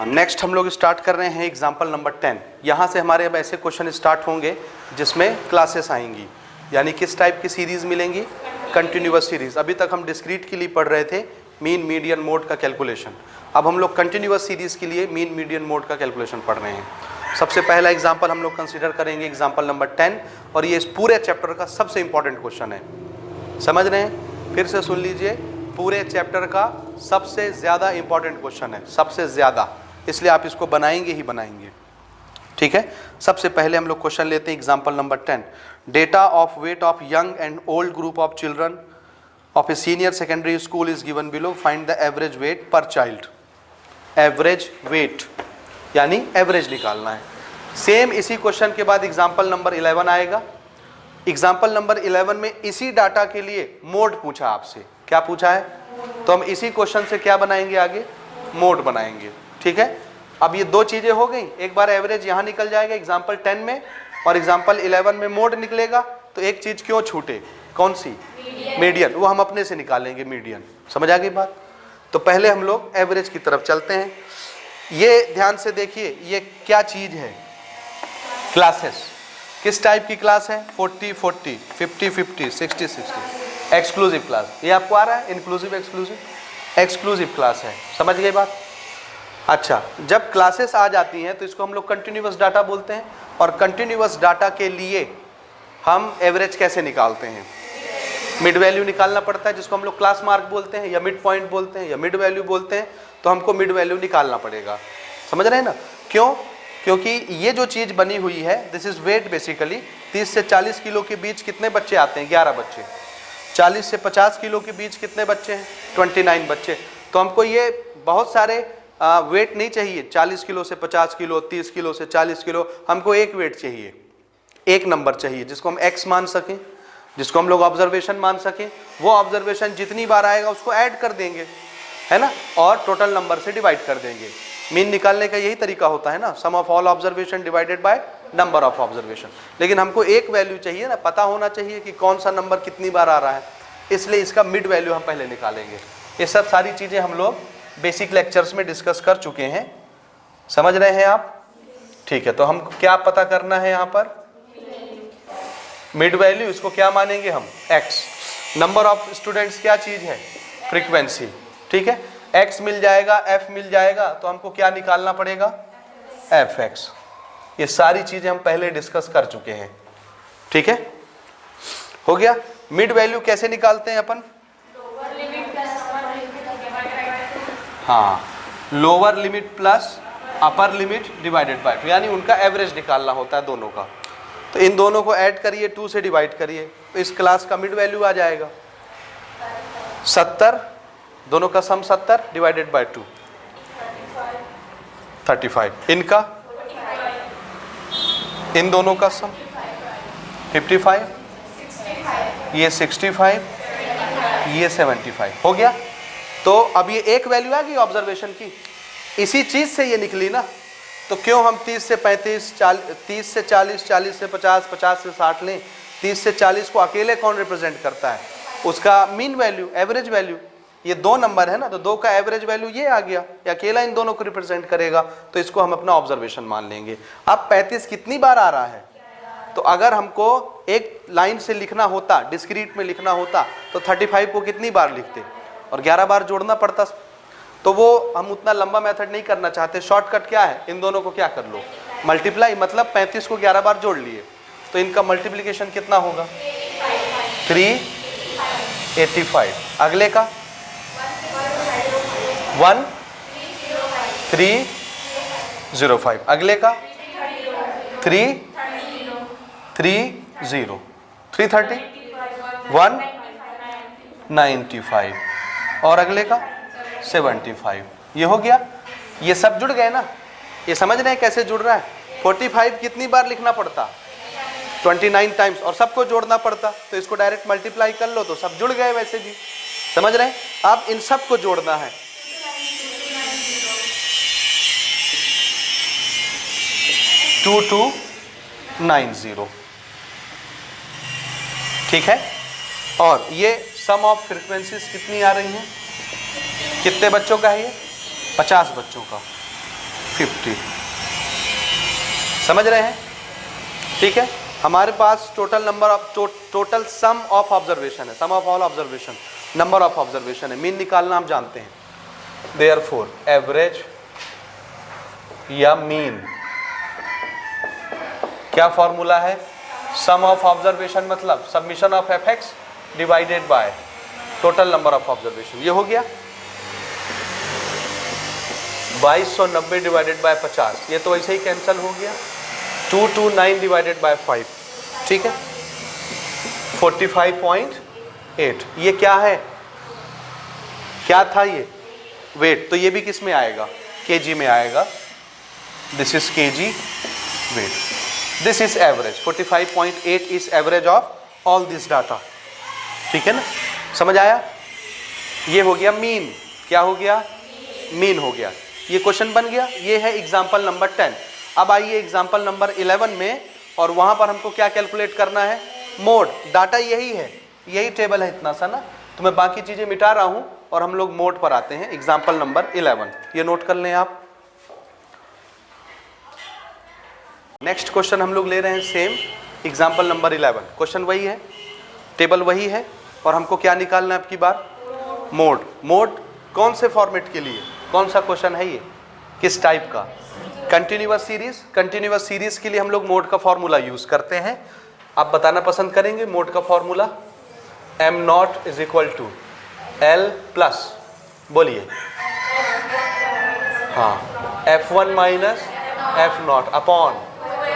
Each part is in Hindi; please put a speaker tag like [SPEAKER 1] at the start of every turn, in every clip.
[SPEAKER 1] नेक्स्ट हम लोग स्टार्ट कर रहे हैं एग्जाम्पल नंबर 10। यहाँ से हमारे अब ऐसे क्वेश्चन स्टार्ट होंगे जिसमें क्लासेस आएंगी, यानी किस टाइप की सीरीज मिलेंगी, कंटिन्यूअस सीरीज। अभी तक हम डिस्क्रीट के लिए पढ़ रहे थे मीन मीडियन मोड का कैलकुलेशन, अब हम लोग कंटिन्यूअस सीरीज के लिए मीन मीडियन मोड का कैलकुलेशन पढ़ रहे हैं। सबसे पहला एग्जाम्पल हम लोग कंसिडर करेंगे एग्जाम्पल नंबर 10, और ये इस पूरे चैप्टर का सबसे इंपॉर्टेंट क्वेश्चन है। समझ रहे हैं? फिर से सुन लीजिए, पूरे चैप्टर का सबसे ज़्यादा इंपॉर्टेंट क्वेश्चन है, सबसे ज़्यादा, इसलिए आप इसको बनाएंगे ही बनाएंगे। ठीक है, सबसे पहले हम लोग क्वेश्चन लेते हैं example number 10। Data of weight of young and old group of children of a senior secondary school is given below, find the average weight पर चाइल्ड। एवरेज वेट यानी एवरेज निकालना है। सेम इसी क्वेश्चन के बाद एग्जाम्पल नंबर 11 आएगा। एग्जाम्पल नंबर 11 में इसी डाटा के लिए मोड पूछा आपसे। क्या पूछा है? तो हम इसी क्वेश्चन से क्या बनाएंगे, आगे मोड बनाएंगे। ठीक है, अब ये दो चीजें हो गई, एक बार एवरेज यहाँ निकल जाएगा एग्जाम्पल 10 में, और एग्जाम्पल 11 में मोड निकलेगा। तो एक चीज क्यों छूटे, कौन सी? मीडियन। वो हम अपने से निकालेंगे मीडियन। समझ आ गई बात? तो पहले हम लोग एवरेज की तरफ चलते हैं। ये ध्यान से देखिए, ये क्या चीज है? क्लासेस। किस टाइप की क्लास है? 40 40, 50 50, 60 60, एक्सक्लूसिव क्लास। ये आपको आ रहा है? इंक्लूसिव एक्सक्लूसिव, एक्सक्लूसिव क्लास है। समझ गए बात? अच्छा, जब क्लासेस आ जाती हैं तो इसको हम लोग कंटिन्यूअस डाटा बोलते हैं, और कंटिन्यूअस डाटा के लिए हम एवरेज कैसे निकालते हैं? मिड वैल्यू निकालना पड़ता है, जिसको हम लोग क्लास मार्क बोलते हैं, या मिड पॉइंट बोलते हैं, या मिड वैल्यू बोलते हैं। तो हमको मिड वैल्यू निकालना पड़ेगा। समझ रहे हैं ना? क्यों? क्योंकि ये जो चीज़ बनी हुई है, दिस इज वेट बेसिकली। 30 से 40 किलो के बीच कितने बच्चे आते हैं? 11 बच्चे। 40 से 50 किलो के बीच कितने बच्चे हैं? 29 बच्चे। तो हमको ये बहुत सारे वेट नहीं चाहिए, 40 किलो से 50 किलो, 30 किलो से 40 किलो। हमको एक वेट चाहिए, एक नंबर चाहिए, जिसको हम एक्स मान सकें, जिसको हम लोग ऑब्जर्वेशन मान सकें। वो ऑब्जर्वेशन जितनी बार आएगा उसको ऐड कर देंगे, है ना, और टोटल नंबर से डिवाइड कर देंगे। मीन निकालने का यही तरीका होता है ना, sum of all observation divided by number of observation. लेकिन हमको एक वैल्यू चाहिए ना, पता होना चाहिए कि कौन सा नंबर कितनी बार आ रहा है, इसलिए इसका मिड वैल्यू हम पहले निकालेंगे। ये सब सारी चीज़ें हम लोग बेसिक लेक्चर्स में डिस्कस कर चुके हैं। समझ रहे हैं आप? ठीक है, तो हम क्या पता करना है यहाँ पर? Mid value. इसको क्या मानेंगे हम? एक्स। नंबर ऑफ स्टूडेंट्स क्या चीज़ है? फ्रीक्वेंसी। ठीक है, एक्स मिल जाएगा, एफ मिल जाएगा, तो हमको क्या निकालना पड़ेगा? F x. ये सारी चीजें हम पहले डिस्कस कर चुके हैं। ठीक है, हो गया। मिड वैल्यू कैसे निकालते हैं अपन? हाँ, lower limit plus upper limit divided by 2, यानी उनका एवरेज निकालना होता है दोनों का। तो इन दोनों को ऐड करिए, 2 से डिवाइड करिए, तो इस क्लास का मिड वैल्यू आ जाएगा 70। दोनों का सम 70 डिवाइडेड बाय 2, 35। इनका, इन दोनों का सम 55, ये 65, ये 75। हो गया। तो अब ये एक वैल्यू आ गई ऑब्जर्वेशन की, इसी चीज से ये निकली ना। तो क्यों हम 30 से 35, 30 से 40, 40 से 50, 50 से 60 लें? 30 से 40 को अकेले कौन रिप्रेजेंट करता है? उसका मीन वैल्यू, एवरेज वैल्यू। ये दो नंबर है ना, तो 2 का एवरेज वैल्यू ये आ गया, ये अकेला इन दोनों को रिप्रेजेंट करेगा, तो इसको हम अपना ऑब्जर्वेशन मान लेंगे। अब 35 कितनी बार आ रहा है? तो अगर हमको एक लाइन से लिखना होता, डिस्क्रीट में लिखना होता, तो 35 को कितनी बार लिखते, और 11 बार जोड़ना पड़ता। तो वो हम उतना लंबा मेथड नहीं करना चाहते। शॉर्टकट क्या है? इन दोनों को क्या कर लो, मल्टीप्लाई। मतलब 35 को 11 बार जोड़ लिए, तो इनका मल्टीप्लीकेशन कितना होगा? 385। अगले का 1305। अगले का 330, 330, 195, और अगले का 75। ये हो गया। ये सब जुड़ गए ना? ये समझ रहे हैं कैसे जुड़ रहा है? 45 कितनी बार लिखना पड़ता? 29 टाइम्स, और सबको जोड़ना पड़ता। तो इसको डायरेक्ट मल्टीप्लाई कर लो, तो सब जुड़ गए वैसे भी। समझ रहे हैं? अब इन सब को जोड़ना है। 2290। ठीक है, और ये सम ऑफ फ्रीक्वेंसीज कितनी आ रही हैं? कितने बच्चों का है ये? 50 बच्चों का। 50। समझ रहे हैं? ठीक है, हमारे पास total number of total sum of observation है, sum of all observation, number of observation है, मीन निकालना हम जानते हैं। देयरफॉर एवरेज या मीन क्या फॉर्मूला है? सम ऑफ ऑब्जर्वेशन मतलब submission of effects divided by total number of observation. ये हो गया 2290 डिवाइडेड बाय 50, ये तो ऐसे ही कैंसिल हो गया। 229 डिवाइडेड बाय 5, ठीक है, 45.8। ये क्या है, क्या था ये? वेट। तो ये भी किस में आएगा? केजी में आएगा। This is KG weight, this is average. 45.8 is average of all this data. ठीक है ना, समझ आया? ये हो गया मीन। क्या हो गया? मीन हो गया। ये क्वेश्चन बन गया। ये है एग्जाम्पल नंबर 10। अब आइए एग्जाम्पल नंबर 11 में, और वहां पर हमको क्या कैलकुलेट करना है? मोड। डाटा यही है, यही टेबल है इतना सा ना, तो मैं बाकी चीजें मिटा रहा हूं और हम लोग मोड पर आते हैं। एग्जाम्पल नंबर 11, ये नोट कर लें आप। नेक्स्ट क्वेश्चन हम लोग ले रहे हैं सेम, एग्जाम्पल नंबर 11। क्वेश्चन वही है, टेबल वही है, और हमको क्या निकालना है अब की बार? मोड। मोड कौन से फॉर्मेट के लिए? कौन सा क्वेश्चन है ये? किस टाइप का? Continuous series. कंटिन्यूअस सीरीज के लिए हम लोग मोड का फॉर्मूला यूज करते हैं। आप बताना पसंद करेंगे मोड का formula? m0 is equal to l plus, बोलिए, हाँ, f1 minus f0 upon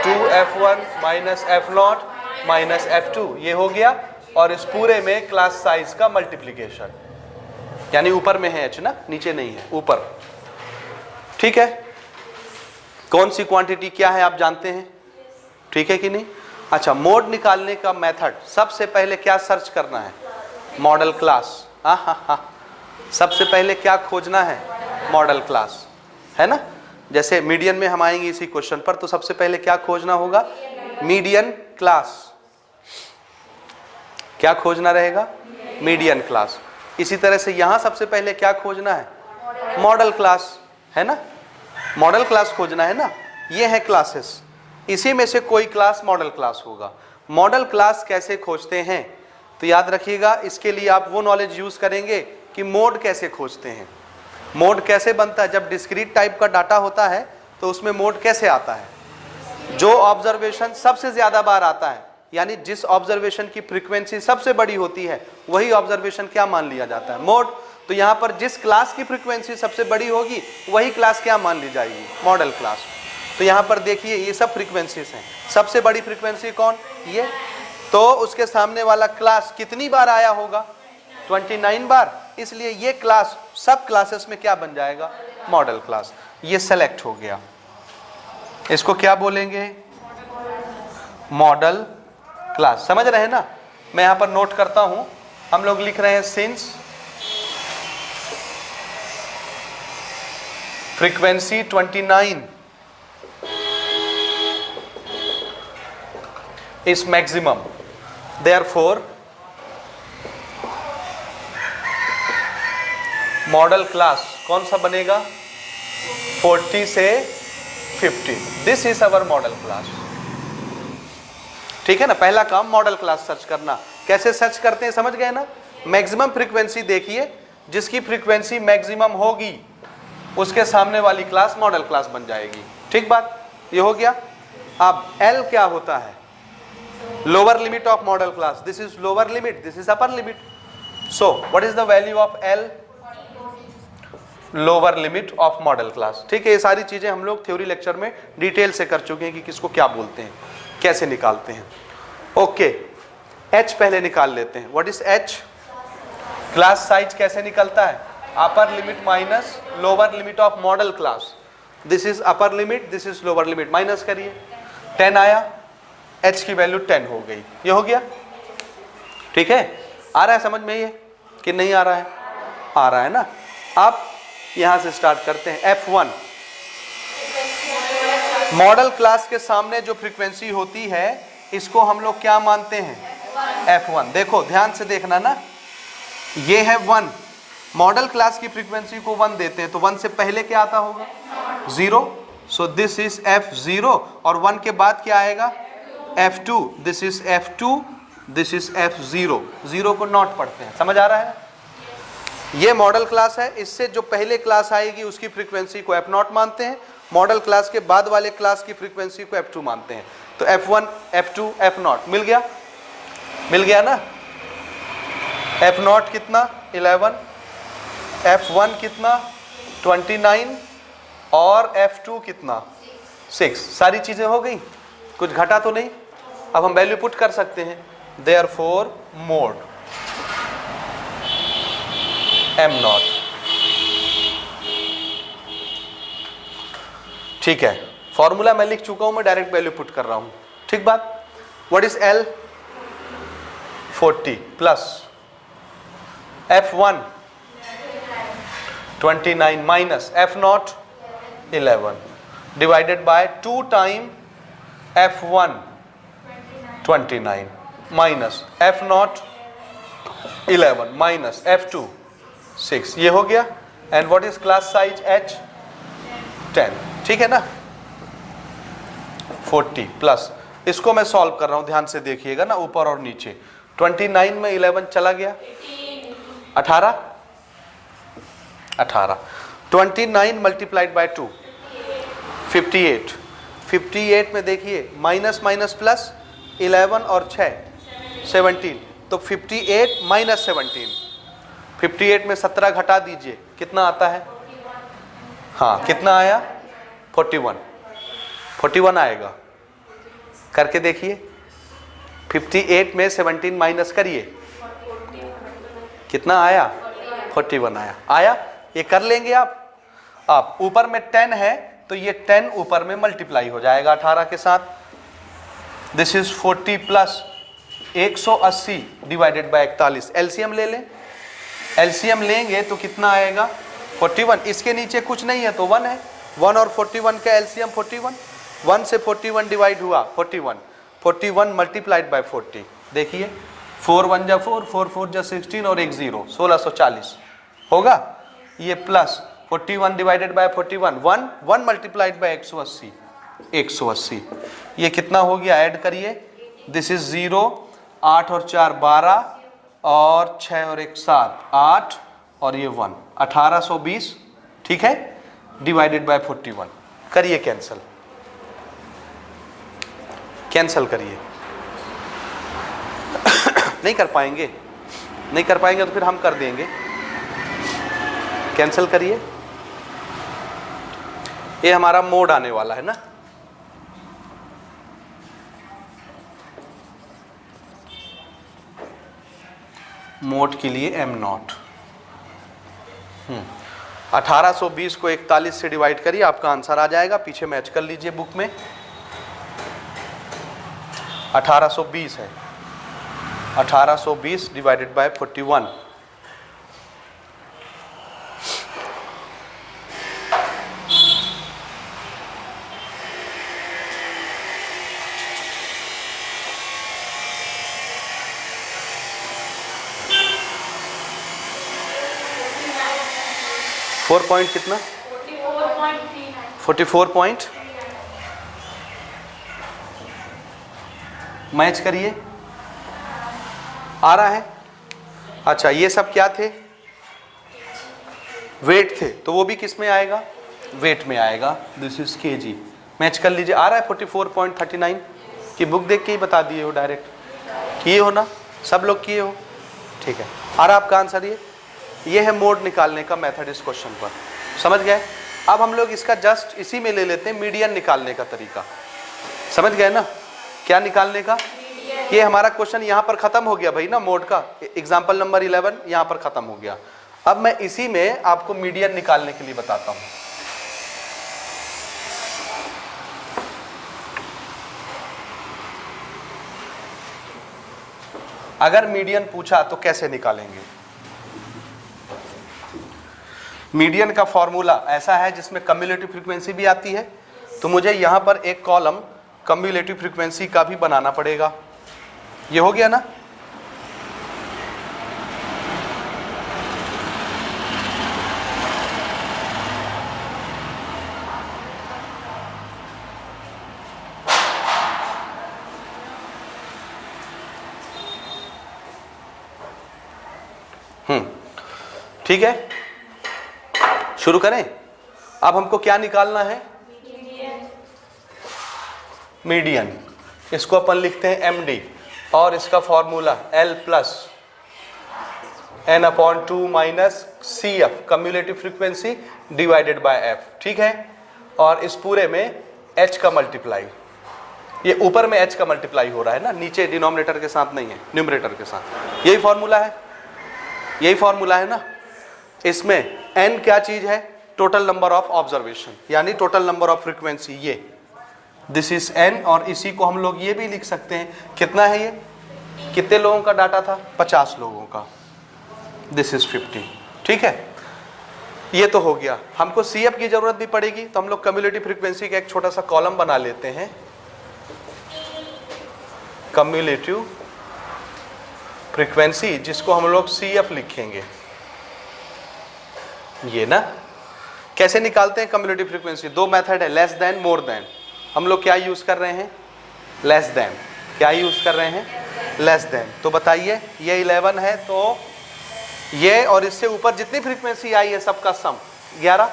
[SPEAKER 1] 2f1 minus f0 minus f2। ये हो गया, और इस पूरे में क्लास साइज का मल्टीप्लीकेशन, यानी ऊपर में है h ना, नीचे नहीं है, ऊपर। ठीक है, कौन सी क्वांटिटी क्या है आप जानते हैं, ठीक है कि नहीं? अच्छा, मोड निकालने का मेथड, सबसे पहले क्या सर्च करना है? Model class. सबसे पहले क्या खोजना है? मॉडल क्लास, है ना? जैसे मीडियन में हम आएंगे इसी क्वेश्चन पर, तो सबसे पहले क्या खोजना होगा? Median class. क्या खोजना रहेगा? Median class. इसी तरह से यहां सबसे पहले क्या खोजना है? मॉडल क्लास, है ना? मॉडल क्लास खोजना है ना। ये है क्लासेस, इसी में से कोई क्लास मॉडल क्लास होगा। मॉडल क्लास कैसे खोजते हैं? तो याद रखिएगा, इसके लिए आप वो नॉलेज यूज करेंगे कि मोड कैसे खोजते हैं। मोड कैसे बनता है? जब डिस्क्रीट टाइप का डाटा होता है तो उसमें मोड कैसे आता है? जो ऑब्जर्वेशन सबसे ज्यादा बार आता है, यानी जिस ऑब्जर्वेशन की फ्रीक्वेंसी सबसे बड़ी होती है, वही ऑब्जर्वेशन क्या मान लिया जाता है? मोड। तो यहां पर जिस क्लास की फ्रीक्वेंसी सबसे बड़ी होगी, वही क्लास क्या मान ली जाएगी? Model class. तो यहां पर देखिए, ये सब फ्रीक्वेंसीज हैं। सबसे बड़ी फ्रीक्वेंसी कौन? ये। तो उसके सामने वाला क्लास कितनी बार आया होगा? 29 बार। इसलिए ये क्लास सब क्लासेस में क्या बन जाएगा? Model class. ये सेलेक्ट हो गया। इसको क्या बोलेंगे? Model class. समझ रहे हैं ना? मैं यहां पर नोट करता हूं, हम लोग लिख रहे हैं since frequency 29 is maximum, therefore model class कौन सा बनेगा? 40 से 50। This is our model class. ठीक है ना? पहला काम मॉडल क्लास सर्च करना। कैसे सर्च करते हैं, समझ गए ना? मैक्सिमम फ्रीक्वेंसी देखिए, जिसकी फ्रीक्वेंसी मैक्सिमम होगी उसके सामने वाली क्लास मॉडल क्लास बन जाएगी। ठीक बात, ये हो गया। अब L क्या होता है? Lower limit of model class. This is lower limit, this is upper limit. So what is the value of L? Lower limit of model class. ठीक है, ये सारी चीजें हम लोग थ्योरी लेक्चर में डिटेल से कर चुके हैं कि किसको क्या बोलते हैं, कैसे निकालते हैं। ओके, H पहले निकाल लेते हैं। What is H? Class size कैसे निकलता है? Upper limit minus lower limit of model class. This is upper limit, this is lower limit. Minus करिए, 10 आया, H की वैल्यू 10 हो गई। ये हो गया। ठीक है, आ रहा है समझ में ये कि नहीं आ रहा है? आ रहा है ना। अब यहां से स्टार्ट करते हैं। F1 मॉडल क्लास के सामने जो फ्रीक्वेंसी होती है, इसको हम लोग क्या मानते हैं? F1। देखो ध्यान से देखना ना, ये है 1। मॉडल क्लास की फ्रीक्वेंसी को 1 देते हैं, तो 1 से पहले क्या आता होगा? 0। सो दिस इज F0 और 1 के बाद क्या आएगा F2, this is F2, this is F0, 0 को नॉट पढ़ते हैं, समझ आ रहा है? ये मॉडल क्लास है, इससे जो पहले क्लास आएगी उसकी फ्रीक्वेंसी को F0 मानते हैं, मॉडल क्लास के बाद वाले क्लास की फ्रीक्वेंसी को F2 मानते हैं। तो F1, F2, F0 मिल गया, मिल गया ना? F0 कितना 11, F1 कितना 29 और F2 कितना 6। सारी चीजें हो गई, कुछ घटा तो नहीं? अब हम वैल्यू पुट कर सकते हैं, देयरफॉर मोड M0, ठीक है। फॉर्मूला मैं लिख चुका हूं, मैं डायरेक्ट वैल्यू पुट कर रहा हूं, ठीक बात। What is L 40 plus F1 29 minus F0 11 divided by 2 time F1 29 minus F0 11 minus F2 6, ये हो गया। And what is class size H 10, ठीक है ना? 40 प्लस, इसको मैं सॉल्व कर रहा हूं, ध्यान से देखिएगा ना, ऊपर और नीचे। 29 में 11 चला गया 18, 29 मल्टीप्लाइड बाय 2 58, 58 में देखिए माइनस माइनस प्लस 11 और 6 17, तो 58 माइनस 17, 58 में 17 घटा दीजिए, कितना आता है? हाँ, कितना आया? 41 आएगा। करके देखिए, 58 में 17 माइनस करिए, कितना आया? 41 आया। ये कर लेंगे आप ऊपर में 10 है तो ये 10 ऊपर में मल्टीप्लाई हो जाएगा 18 के साथ। This is 40 plus 180 divided by 41, LCM ले लें, एलसीएम लेंगे तो कितना आएगा? 41। इसके नीचे कुछ नहीं है तो 1 है, 1 और 41 का एलसीएम 41, 1 से 41 डिवाइड हुआ 41 मल्टीप्लाइड बाय 40, देखिए 4 1 जा 4, 4 4 जा 16 और एक 0, 1640 होगा। ये plus 41 divided by 41, 1 multiplied by 180, ये कितना हो गया? ऐड करिए, दिस इज 0, 8 और 4 12 और 6 और 1 7 8 और ये 1, 1820, ठीक है, डिवाइडेड बाय 41। करिए कैंसल, कैंसल करिए। नहीं कर पाएंगे, नहीं कर पाएंगे तो फिर हम कर देंगे, कैंसल करिए। ये हमारा मोड आने वाला है ना, मोड के लिए M0। 1820 को 41 से डिवाइड करिए, आपका आंसर आ जाएगा। पीछे मैच कर लीजिए बुक में, 1820 है, 1820 डिवाइडेड बाय 41, फोर पॉइंट कितना? 44 पॉइंट। मैच करिए, आ रहा है? अच्छा, ये सब क्या थे? वेट थे, तो वो भी किस में आएगा? वेट में आएगा। This is KG. मैच कर लीजिए, आ रहा है 44.39 की बुक देख के ही बता दिए हो, डायरेक्ट किए हो ना, सब लोग किए हो, ठीक है। आ रहा आपका आंसर ये है मोड निकालने का मेथड इस क्वेश्चन पर, समझ गए? अब हम लोग इसका जस्ट इसी में ले लेते हैं मीडियन निकालने का तरीका, समझ गए ना? क्या निकालने का? ये हमारा क्वेश्चन यहाँ पर खत्म हो गया भाई ना, मोड का एग्जाम्पल नंबर 11 यहाँ पर खत्म हो गया। अब मैं इसी में आपको मीडियन निकालने के लिए बताता हूँ। अगर मीडियन पूछा तो कैसे निकालेंगे? मीडियन का फॉर्मूला ऐसा है जिसमें कम्युलेटिव फ्रीक्वेंसी भी आती है, तो मुझे यहाँ पर एक कॉलम कम्युलेटिव फ्रीक्वेंसी का भी बनाना पड़ेगा। ये हो गया ना? ठीक है, शुरू करें। अब हमको क्या निकालना है? मीडियन। इसको अपन लिखते हैं MD और इसका formula L plus N/2 minus CF cumulative frequency divided by F, ठीक है। और इस पूरे में H का मल्टीप्लाई, ये ऊपर में H का मल्टीप्लाई हो रहा है ना, नीचे डिनोमिनेटर के साथ नहीं है, न्यूमरेटर के साथ। यही फॉर्मूला है, यही फॉर्मूला है ना। इसमें N क्या चीज है? टोटल नंबर ऑफ ऑब्जर्वेशन, यानी टोटल नंबर ऑफ फ्रीक्वेंसी, ये दिस इज N। और इसी को हम लोग ये भी लिख सकते हैं, कितना है ये? कितने लोगों का डाटा था? 50 लोगों का। दिस इज 50, ठीक है। ये तो हो गया। हमको CF की जरूरत भी पड़ेगी, तो हम लोग कम्युलेटिव फ्रीक्वेंसी का एक छोटा सा कॉलम बना लेते हैं, कम्युलेटिव फ्रीक्वेंसी, जिसको हम लोग CF लिखेंगे। ये ना, कैसे निकालते हैं कम्युलेटिव फ्रीक्वेंसी? दो मेथड है, लेस देन, मोर देन। हम लोग क्या यूज कर रहे हैं? Less than. क्या यूज कर रहे हैं? Less than. तो बताइए, ये 11 है, तो ये और इससे ऊपर जितनी फ्रीक्वेंसी आई है सबका सम 11।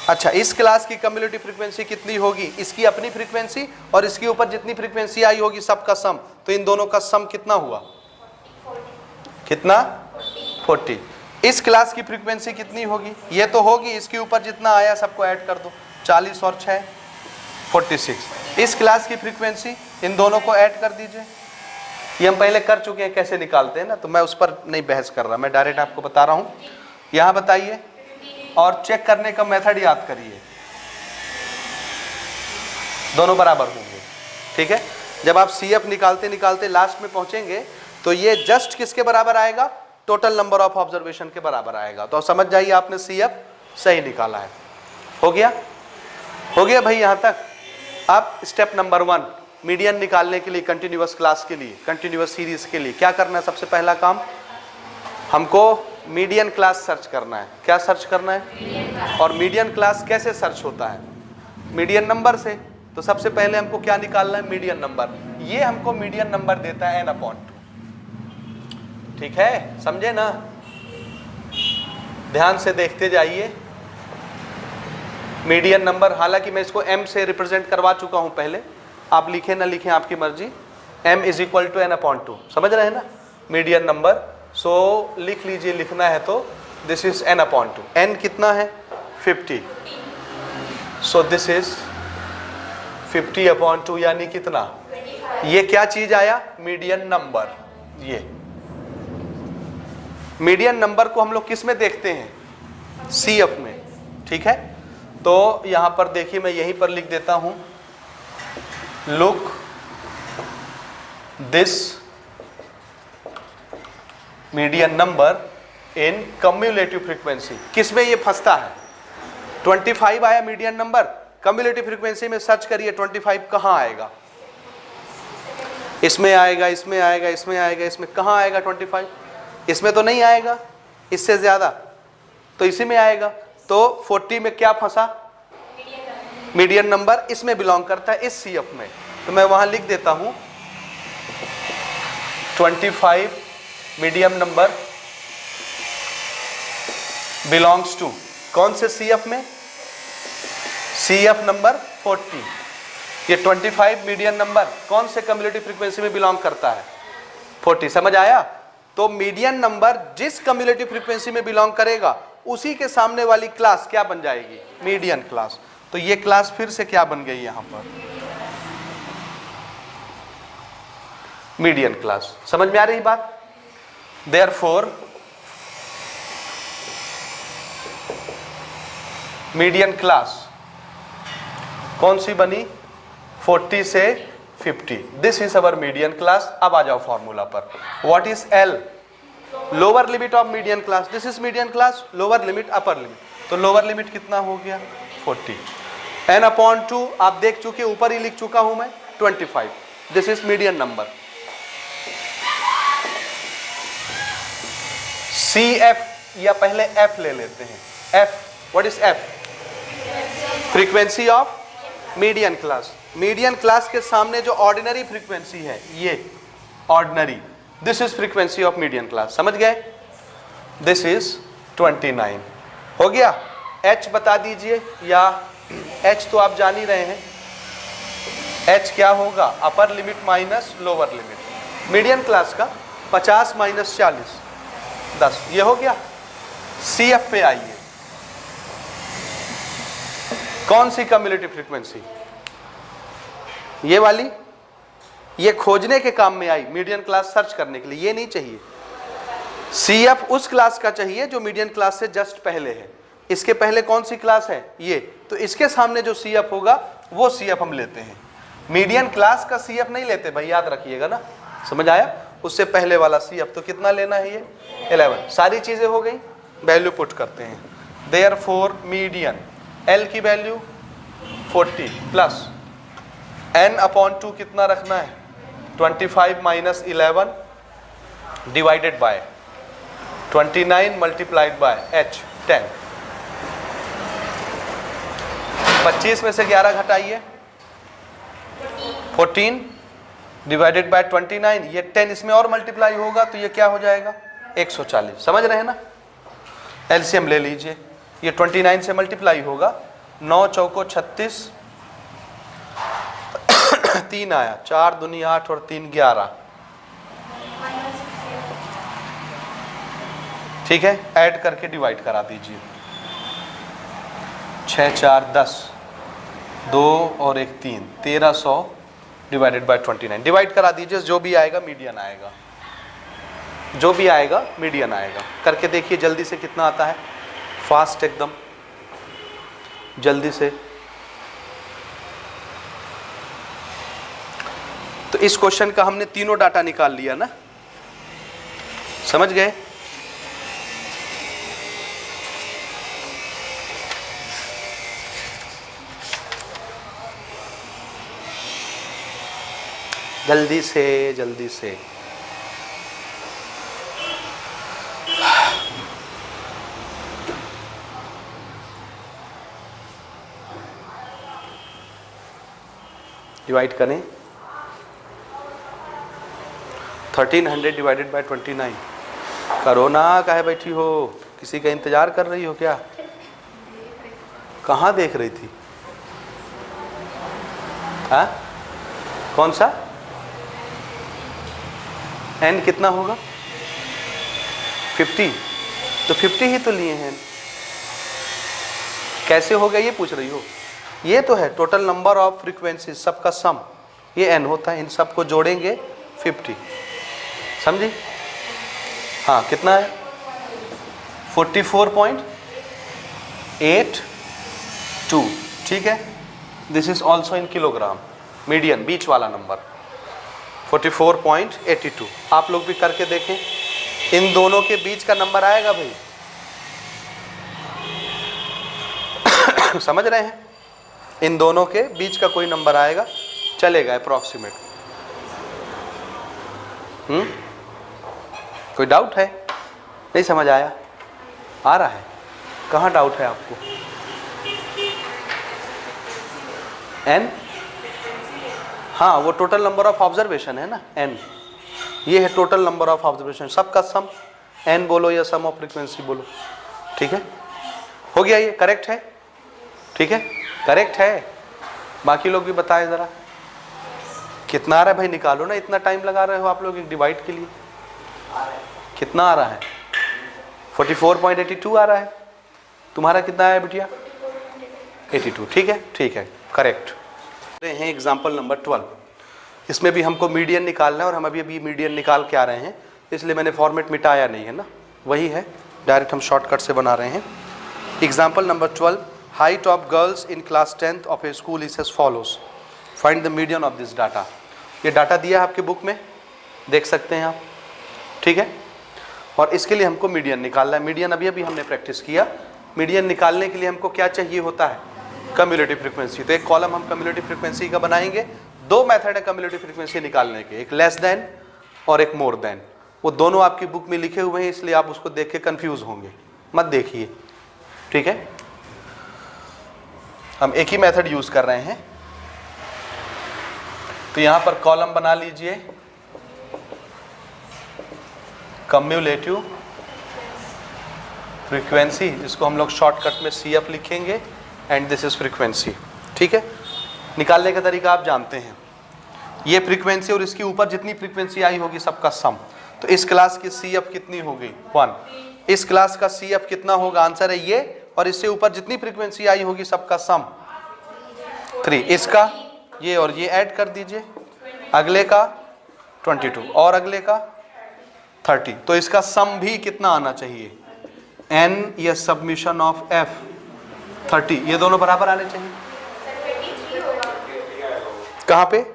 [SPEAKER 1] अच्छा, इस क्लास की कम्युलेटिव फ्रीक्वेंसी कितनी होगी? इसकी अपनी फ्रीक्वेंसी और इसके ऊपर जितनी फ्रीक्वेंसी आई होगी सबका सम। तो इन दोनों का सम कितना हुआ? कितना? 40। इस क्लास की फ्रीक्वेंसी कितनी होगी? ये तो होगी, इसके ऊपर जितना आया सबको ऐड कर दो, 40 और 6 46। इस क्लास की फ्रीक्वेंसी, इन दोनों को ऐड कर दीजिए। ये हम पहले कर चुके हैं, कैसे निकालते हैं ना, तो मैं उस पर नहीं बहस कर रहा, मैं डायरेक्ट आपको बता रहा हूँ। यहाँ बताइए, और चेक करने का मेथड याद करिए, दोनों बराबर होंगे, ठीक है। जब आप CF निकालते निकालते लास्ट में पहुंचेंगे तो ये जस्ट किसके बराबर आएगा? टोटल नंबर ऑफ ऑब्जर्वेशन के बराबर आएगा। तो समझ जाइए आपने CF सही निकाला है। हो गया? हो गया भाई यहाँ तक। अब स्टेप नंबर 1, मीडियन निकालने के लिए, कंटिन्यूअस क्लास के लिए, कंटिन्यूअस सीरीज के लिए क्या करना है? सबसे पहला काम, हमको मीडियन क्लास सर्च करना है। क्या सर्च करना है? और मीडियन क्लास कैसे सर्च होता है? मीडियन नंबर से। तो सबसे पहले हमको क्या निकालना है? Median number. ये हमको मीडियन नंबर देता है N/2, ठीक है, समझे ना? ध्यान से देखते जाइए। मीडियन नंबर, हालांकि मैं इसको M से रिप्रेजेंट करवा चुका हूं पहले, आप लिखें ना लिखें आपकी मर्जी। M = N/2, समझ रहे हैं ना? Median number. सो लिख लीजिए, लिखना है तो दिस इज N/2। N कितना है? 50। सो दिस इज 50/2, यानी कितना? ये क्या चीज आया? Median number. ये मीडियन नंबर को हम लोग किस में देखते हैं? CF में, ठीक है। तो यहां पर देखिए, मैं यहीं पर लिख देता हूं, look this median number in cumulative frequency. किस में ये फंसता है? 25 आया मीडियन नंबर, कम्युलेटिव फ्रीक्वेंसी में सर्च करिए 25 कहां आएगा? इसमें आएगा, इसमें आएगा, इसमें आएगा, इसमें कहां आएगा 25? इसमें तो नहीं आएगा, इससे ज्यादा, तो इसी में आएगा। तो 40 में क्या फंसा? मीडियन नंबर, इसमें बिलोंग करता है, इस CF में। तो मैं वहां लिख देता हूं 25 मीडियम नंबर बिलोंग्स टू कौन से CF में? CF number 40। ये 25 मीडियन नंबर कौन से कम्युलेटिव फ्रीक्वेंसी में बिलोंग करता है? 40। समझ आया? तो मीडियन नंबर जिस कम्युलेटिव फ्रीक्वेंसी में बिलोंग करेगा उसी के सामने वाली क्लास क्या बन जाएगी? Median class. तो ये क्लास फिर से क्या बन गई यहां पर? Median class. समझ में आ रही बात? देयरफॉर मीडियन क्लास कौन सी बनी? 40 से 50। This is our median class. अब आ जाओ फॉर्मूला पर। What is L? Lower limit of median class. This is median class, lower limit, upper limit. तो लोअर लिमिट कितना हो गया? 40। N/2 आप देख चुके, ऊपर ही लिख चुका हूं मैं, 25। This is median number. CF या पहले F ले लेते हैं। F, what is F? Frequency of median class. Median class के सामने जो ऑर्डिनरी फ्रीक्वेंसी है, ये ordinary, this is frequency of median class. समझ गए? दिस इज 29 हो गया। h बता दीजिए, या h तो आप जान ही रहे हैं, h क्या होगा, upper limit minus lower limit. Median class का 50 माइनस 40 10, ये हो गया। CF पे आइए, कौन सी कम्युलेटिव फ्रीक्वेंसी, ये वाली, ये खोजने के काम में आई, मीडियन क्लास सर्च करने के लिए, ये नहीं चाहिए। CF उस क्लास का चाहिए जो मीडियन क्लास से जस्ट पहले है। इसके पहले कौन सी क्लास है, ये, तो इसके सामने जो CF होगा वो CF हम लेते हैं। मीडियन क्लास का CF नहीं लेते भाई, याद रखिएगा ना, समझ आया, उससे पहले वाला CF। तो कितना लेना है, ये 11। सारी चीजें हो गई, वैल्यू पुट करते हैं। देयरफॉर मीडियन L की वैल्यू 40 प्लस n/2 कितना रखना है, 25 minus 11 divided by 29 multiplied by h 10। 25 में से 11 घटाइए, 14 डिवाइडेड बाय 29, ये 10 इसमें और मल्टीप्लाई होगा तो ये क्या हो जाएगा, 140। समझ रहे हैं ना, एलसीएम ले लीजिए, ये 29 से मल्टीप्लाई होगा, 9 चौको 36, 3 आया, 4 दूनी 8 और 3 11, ठीक है। ऐड करके डिवाइड करा दीजिए, 6 4 10, 2 और 1 3, 1300 डिवाइडेड बाय 29, डिवाइड करा दीजिए, जो भी आएगा मीडियन आएगा, जो भी आएगा मीडियन आएगा। करके देखिए जल्दी से कितना आता है, फास्ट एकदम, जल्दी से। तो इस क्वेश्चन का हमने तीनों डाटा निकाल लिया ना, समझ गए। जल्दी से जल्दी से। डिवाइड करें, 1300 डिवाइडेड बाय 29। करो ना, काहे बैठी हो, किसी का इंतजार कर रही हो क्या, कहाँ देख रही थी, हाँ कौन सा n कितना होगा, 50, तो 50 ही तो लिए हैं, कैसे हो गया ये पूछ रही हो। ये तो है टोटल नंबर ऑफ फ्रीक्वेंसी, सबका सम, ये n होता है, इन सबको जोड़ेंगे 50, समझी। हाँ कितना है, 44.82, ठीक है। This is also in kilogram, median बीच वाला नंबर 44.82। आप लोग भी करके देखें, इन दोनों के बीच का नंबर आएगा भाई, समझ रहे हैं, इन दोनों के बीच का कोई नंबर आएगा, चलेगा अप्रॉक्सीमेट। कोई डाउट है, नहीं समझ आया, आ रहा है, कहाँ डाउट है आपको, n, हाँ वो टोटल नंबर ऑफ ऑब्जर्वेशन है ना n, ये है टोटल नंबर ऑफ ऑब्जर्वेशन, सबका सम, n बोलो या सम ऑफ फ्रीक्वेंसी बोलो, ठीक है। हो गया, ये करेक्ट है, ठीक है, करेक्ट है। बाकी लोग भी बताएं ज़रा कितना आ रहा है भाई, निकालो ना, इतना टाइम लगा रहे हो आप लोग एक डिवाइड के लिए, कितना आ रहा है, 44.82 आ रहा है, तुम्हारा कितना है बिटिया, 82, ठीक है, ठीक है, करेक्ट। हैं एग्जाम्पल नंबर 12, इसमें भी हमको मीडियन निकालना है और हम अभी मीडियन निकाल के आ रहे हैं, इसलिए मैंने फॉर्मेट मिटाया नहीं है ना, वही है, डायरेक्ट हम शॉर्टकट से बना रहे हैं। Example number 12, height of girls in class 10th of a school is as follows, find the median of this data. ये डाटा दिया है आपके बुक में, देख सकते हैं आप, ठीक है। और इसके लिए हमको मीडियन निकालना है। मीडियन अभी अभी हमने प्रैक्टिस किया। मीडियन निकालने के लिए हमको क्या चाहिए होता है, कम्युलेटिव फ्रीक्वेंसी। तो एक कॉलम हम कम्युलेटिव फ्रीक्वेंसी का बनाएंगे। दो मेथड है कम्युलेटिव फ्रीक्वेंसी निकालने के, एक लेस देन और एक मोर देन। वो दोनों आपकी बुक में लिखे हुए हैं, इसलिए आप उसको देख के कंफ्यूज होंगे, मत देखिए, ठीक है। हम एक ही मेथड यूज कर रहे हैं। तो यहां पर कॉलम बना लीजिए, कम्युलेटिव फ्रीक्वेंसी, इसको हम लोग शॉर्टकट में CF लिखेंगे एंड दिस इज फ्रीक्वेंसी। ठीक है, निकालने का तरीका आप जानते हैं, ये फ्रीक्वेंसी और इसके ऊपर जितनी फ्रीक्वेंसी आई होगी सबका सम। तो इस क्लास की CF कितनी हो गई 1, इस क्लास का CF कितना होगा, आंसर है ये, और इससे ऊपर जितनी फ्रीक्वेंसी आई होगी सबका सम 3, इसका ये और ये ऐड कर दीजिए, अगले का 22 और अगले का 30, तो इसका सम भी कितना आना चाहिए n या सबमिशन ऑफ f 30, ये दोनों बराबर आने चाहिए। कहाँ पे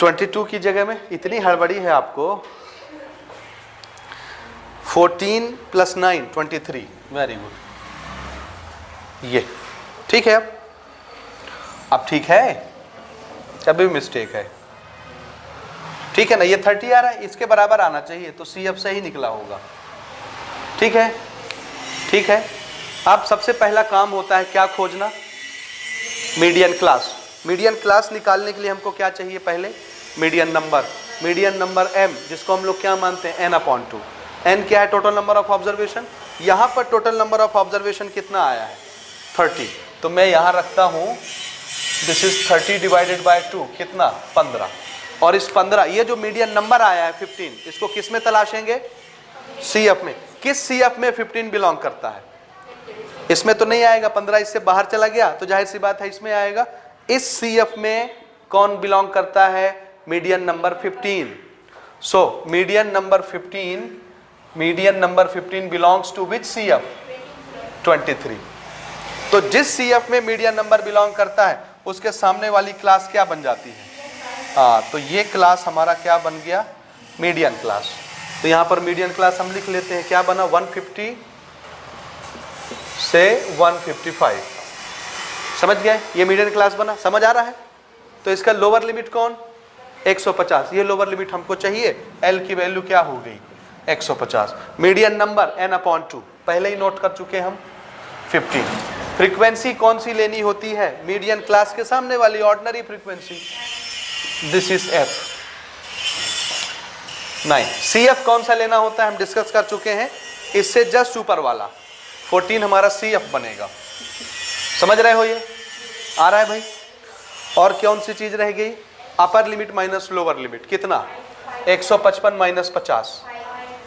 [SPEAKER 1] 22 की जगह में, इतनी हड़बड़ी है आपको। 14 + 9 23, वेरी गुड, ये ठीक है। अब ठीक है, अभी मिस्टेक है, ठीक है ना, ये 30 आ रहा है, इसके बराबर आना चाहिए, तो CF से ही निकला होगा। ठीक है, ठीक है। अब सबसे पहला काम होता है क्या खोजना, मीडियन क्लास। मीडियन क्लास निकालने के लिए हमको क्या चाहिए, पहले median number. Median number m, जिसको हम लोग क्या मानते हैं n/2। n क्या है, टोटल नंबर ऑफ ऑब्जर्वेशन। यहाँ पर टोटल नंबर ऑफ ऑब्जर्वेशन कितना आया है 30, तो मैं यहाँ रखता हूँ दिस इज 30 / 2, कितना 15, और इस 15, ये जो मीडियन नंबर आया है 15, इसको किस में तलाशेंगे, CF में। किस CF में 15 बिलोंग करता है, इसमें तो नहीं आएगा, 15 इससे बाहर चला गया, तो जाहिर सी बात है इसमें आएगा। इस CF में कौन बिलोंग करता है, median number 15। So median number 15 belongs to which CF 23। तो जिस CF में मीडियन नंबर बिलोंग करता है उसके सामने वाली क्लास क्या बन जाती है, तो ये क्लास हमारा क्या बन गया, मीडियन क्लास। तो यहाँ पर मीडियन क्लास हम लिख लेते हैं, क्या बना 150 से 155, समझ गए, ये मीडियन क्लास बना, समझ आ रहा है। तो इसका लोअर लिमिट कौन, 150, ये लोअर लिमिट हमको चाहिए। L की वैल्यू क्या हो गई 150। मीडियन नंबर n/2 पहले ही नोट कर चुके हम 15। फ्रीक्वेंसी कौन सी लेनी होती है, मीडियन क्लास के सामने वाली ordinary frequency, this is f। 9 CF कौन सा लेना होता है हम डिस्कस कर चुके हैं, इससे जस्ट ऊपर वाला 14 हमारा CF बनेगा, समझ रहे हो, ये आ रहा है भाई। और कौन सी चीज रह गई, upper limit minus lower limit, कितना 155 - 50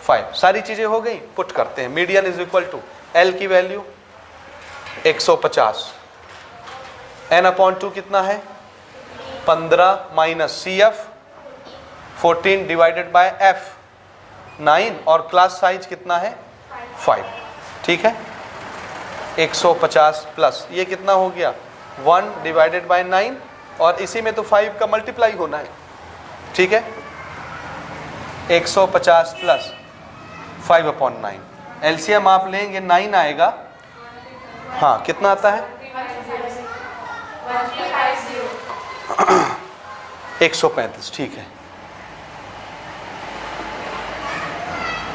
[SPEAKER 1] 5, सारी चीजें हो गई। पुट करते हैं, median is equal to L की वैल्यू 150, n/2 कितना है 15 माइनस CF 14 / f 9, और क्लास साइज कितना है 5, ठीक है। 150 प्लस ये कितना हो गया 1 / 9, और इसी में तो 5 का मल्टीप्लाई होना है, ठीक है। 150 प्लस 5/9, एलसीएम आप लेंगे 9 आएगा, हाँ कितना आता है 135, ठीक है,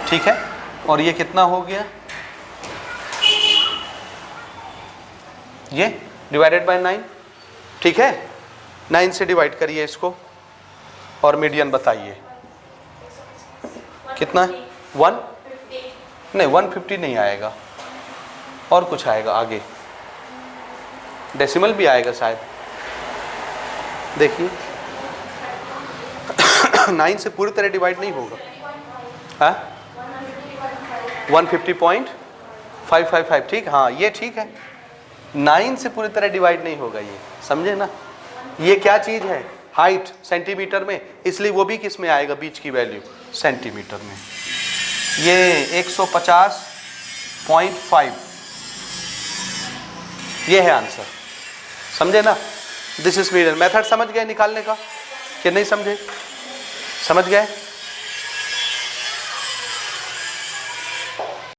[SPEAKER 1] ठीक है। और ये कितना हो गया, ये डिवाइडेड बाय 9, ठीक है। 9 से डिवाइड करिए इसको और मीडियन बताइए कितना है 1 नहीं 150 नहीं आएगा, और कुछ आएगा आगे, डेसिमल भी आएगा शायद, देखिए 9 से पूरी तरह डिवाइड नहीं होगा, हाँ 150.555, ठीक, हाँ ये ठीक है। 9 से पूरी तरह डिवाइड नहीं होगा, ये समझे ना। ये क्या चीज है, हाइट सेंटीमीटर में, इसलिए वो भी किस में आएगा, बीच की वैल्यू सेंटीमीटर में। ये 150.5 ये है आंसर, समझे ना। This is median. मेथड समझ गए निकालने का कि नहीं समझे, समझ गए।